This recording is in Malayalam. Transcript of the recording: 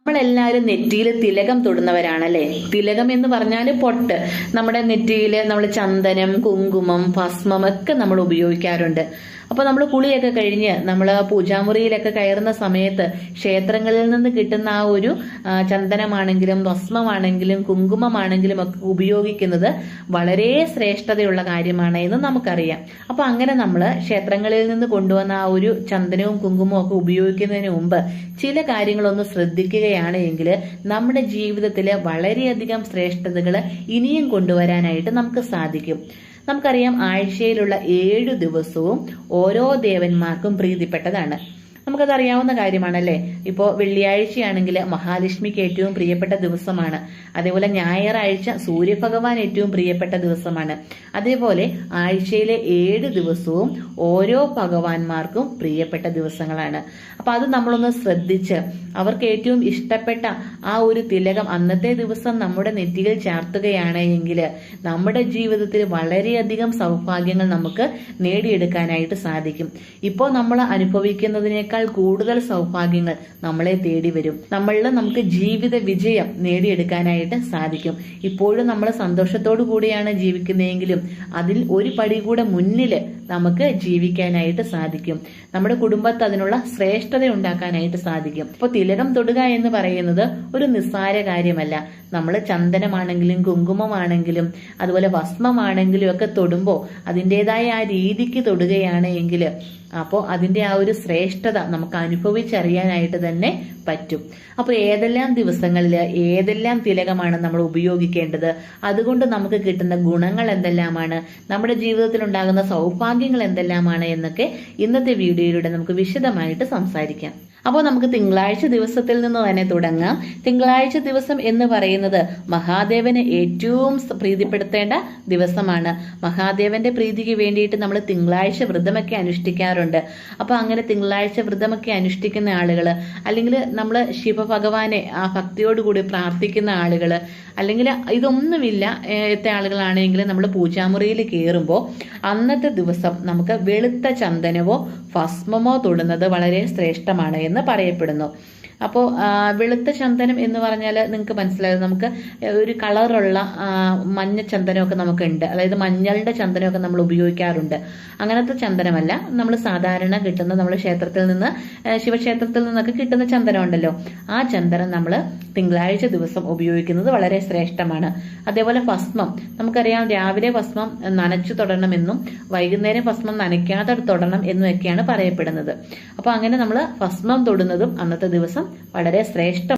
നമ്മളെല്ലാവരും നെറ്റിയിൽ തിലകം തൊടുന്നവരാണല്ലേ. തിലകം എന്ന് പറഞ്ഞാൽ പൊട്ട്. നമ്മുടെ നെറ്റിയിൽ നമ്മൾ ചന്ദനം, കുങ്കുമം, ഭസ്മം ഒക്കെ നമ്മൾ ഉപയോഗിക്കാറുണ്ട്. അപ്പൊ നമ്മൾ കുളിയൊക്കെ കഴിഞ്ഞ് നമ്മൾ പൂജാമുറിയിലൊക്കെ കയറുന്ന സമയത്ത് ക്ഷേത്രങ്ങളിൽ നിന്ന് കിട്ടുന്ന ആ ഒരു ചന്ദനമാണെങ്കിലും ഭസ്മമാണെങ്കിലും കുങ്കുമമാണെങ്കിലും ഒക്കെ ഉപയോഗിക്കുന്നത് വളരെ ശ്രേഷ്ഠതയുള്ള കാര്യമാണ് എന്ന് നമുക്കറിയാം. അപ്പൊ അങ്ങനെ നമ്മൾ ക്ഷേത്രങ്ങളിൽ നിന്ന് കൊണ്ടുവന്ന ആ ഒരു ചന്ദനവും കുങ്കുമവും ഒക്കെ ഉപയോഗിക്കുന്നതിന് മുമ്പ് ചില കാര്യങ്ങളൊന്ന് ശ്രദ്ധിക്കുകയാണ് എങ്കിൽ നമ്മുടെ ജീവിതത്തിൽ വളരെയധികം ശ്രേഷ്ഠതകൾ ഇനിയും കൊണ്ടുവരാനായിട്ട് നമുക്ക് സാധിക്കും. നമുക്കറിയാം, ആഴ്ചയിലുള്ള 7 ദിവസവും ഓരോ ദേവന്മാർക്കും പ്രീതിപ്പെട്ടതാണ്. നമുക്കത് അറിയാവുന്ന കാര്യമാണല്ലേ. ഇപ്പോൾ വെള്ളിയാഴ്ചയാണെങ്കിൽ മഹാലക്ഷ്മിക്ക് ഏറ്റവും പ്രിയപ്പെട്ട ദിവസമാണ്. അതേപോലെ ഞായറാഴ്ച സൂര്യഭഗവാൻ ഏറ്റവും പ്രിയപ്പെട്ട ദിവസമാണ്. അതേപോലെ ആഴ്ചയിലെ 7 ദിവസവും ഓരോ ഭഗവാന്മാർക്കും പ്രിയപ്പെട്ട ദിവസങ്ങളാണ്. അപ്പൊ അത് നമ്മളൊന്ന് ശ്രദ്ധിച്ച് അവർക്ക് ഏറ്റവും ഇഷ്ടപ്പെട്ട ആ ഒരു തിലകം അന്നത്തെ ദിവസം നമ്മുടെ നെറ്റിയിൽ ചാർത്തുകയാണ് എങ്കിൽ നമ്മുടെ ജീവിതത്തിൽ വളരെയധികം സൗഭാഗ്യങ്ങൾ നമുക്ക് നേടിയെടുക്കാനായിട്ട് സാധിക്കും. ഇപ്പോൾ നമ്മൾ അനുഭവിക്കുന്നതിനേക്കാൾ കൂടുതൽ സൗഭാഗ്യങ്ങൾ നമ്മളെ തേടി വരും. നമുക്ക് ജീവിത വിജയം നേടിയെടുക്കാനായിട്ട് സാധിക്കും. ഇപ്പോഴും നമ്മൾ സന്തോഷത്തോടു കൂടിയാണ് ജീവിക്കുന്നതെങ്കിലും അതിൽ ഒരു പടി കൂടെ മുന്നില് നമുക്ക് ജീവിക്കാനായിട്ട് സാധിക്കും. നമ്മുടെ കുടുംബത്ത് അതിനുള്ള ശ്രേഷ്ഠത ഉണ്ടാക്കാനായിട്ട് സാധിക്കും. അപ്പൊ തിലകം തൊടുക എന്ന് പറയുന്നത് ഒരു നിസ്സാര കാര്യമല്ല. നമ്മൾ ചന്ദനമാണെങ്കിലും കുങ്കുമമാണെങ്കിലും അതുപോലെ ഭസ്മമാണെങ്കിലും ഒക്കെ തൊടുമ്പോൾ അതിൻ്റെതായ ആ രീതിക്ക് തൊടുകയാണ് എങ്കിൽ അപ്പോൾ അതിന്റെ ആ ഒരു ശ്രേഷ്ഠത നമുക്ക് അനുഭവിച്ചറിയാനായിട്ട് തന്നെ പറ്റും. അപ്പൊ ഏതെല്ലാം ദിവസങ്ങളിൽ ഏതെല്ലാം തിലകമാണ് നമ്മൾ ഉപയോഗിക്കേണ്ടത്, അതുകൊണ്ട് നമുക്ക് കിട്ടുന്ന ഗുണങ്ങൾ എന്തെല്ലാമാണ്, നമ്മുടെ ജീവിതത്തിൽ ഉണ്ടാകുന്ന സൗഭാഗ്യങ്ങൾ എന്തെല്ലാമാണ് എന്നൊക്കെ ഇന്നത്തെ വീഡിയോയിലൂടെ നമുക്ക് വിശദമായിട്ട് സംസാരിക്കാം. അപ്പോൾ നമുക്ക് തിങ്കളാഴ്ച ദിവസത്തിൽ നിന്ന് തന്നെ തുടങ്ങാം. തിങ്കളാഴ്ച ദിവസം എന്ന് പറയുന്നത് മഹാദേവന് ഏറ്റവും പ്രീതിപ്പെടുത്തേണ്ട ദിവസമാണ്. മഹാദേവന്റെ പ്രീതിക്ക് വേണ്ടിയിട്ട് നമ്മൾ തിങ്കളാഴ്ച വ്രതമൊക്കെ അനുഷ്ഠിക്കാറുണ്ട്. അപ്പൊ അങ്ങനെ തിങ്കളാഴ്ച വ്രതമൊക്കെ അനുഷ്ഠിക്കുന്ന ആളുകൾ, അല്ലെങ്കിൽ നമ്മൾ ശിവഭഗവാനെ ആ ഭക്തിയോടുകൂടി പ്രാർത്ഥിക്കുന്ന ആളുകൾ, അല്ലെങ്കിൽ ഇതൊന്നുമില്ല എത്ത ആളുകളാണെങ്കിൽ നമ്മൾ പൂജാമുറിയിൽ കയറുമ്പോൾ അന്നത്തെ ദിവസം നമുക്ക് വെളുത്ത ചന്ദനമോ ഭസ്മമോ തൊടുന്നത് വളരെ ശ്രേഷ്ഠമാണ് എന്ന് പറയപ്പെടുന്നു. അപ്പോൾ വെളുത്ത ചന്ദനം എന്ന് പറഞ്ഞാൽ നിങ്ങൾക്ക് മനസ്സിലായത് നമുക്ക് ഒരു കളറുള്ള മഞ്ഞ ചന്ദനമൊക്കെ നമുക്കുണ്ട്. അതായത് മഞ്ഞളുടെ ചന്ദനമൊക്കെ നമ്മൾ ഉപയോഗിക്കാറുണ്ട്. അങ്ങനത്തെ ചന്ദനമല്ല, നമ്മൾ സാധാരണ കിട്ടുന്ന നമ്മൾ ക്ഷേത്രത്തിൽ നിന്ന് ശിവക്ഷേത്രത്തിൽ നിന്നൊക്കെ കിട്ടുന്ന ചന്ദനം ഉണ്ടല്ലോ, ആ ചന്ദനം നമ്മൾ തിങ്കളാഴ്ച ദിവസം ഉപയോഗിക്കുന്നത് വളരെ ശ്രേഷ്ഠമാണ്. അതേപോലെ ഭസ്മം, നമുക്കറിയാം രാവിലെ ഭസ്മം നനച്ചു തൊടണമെന്നും വൈകുന്നേരം ഭസ്മം നനയ്ക്കാതെ തൊടണം എന്നുമൊക്കെയാണ് പറയപ്പെടുന്നത്. അപ്പൊ അങ്ങനെ നമ്മൾ ഭസ്മം തൊടുന്നതും അന്നത്തെ ദിവസം വളരെ ശ്രേഷ്ഠ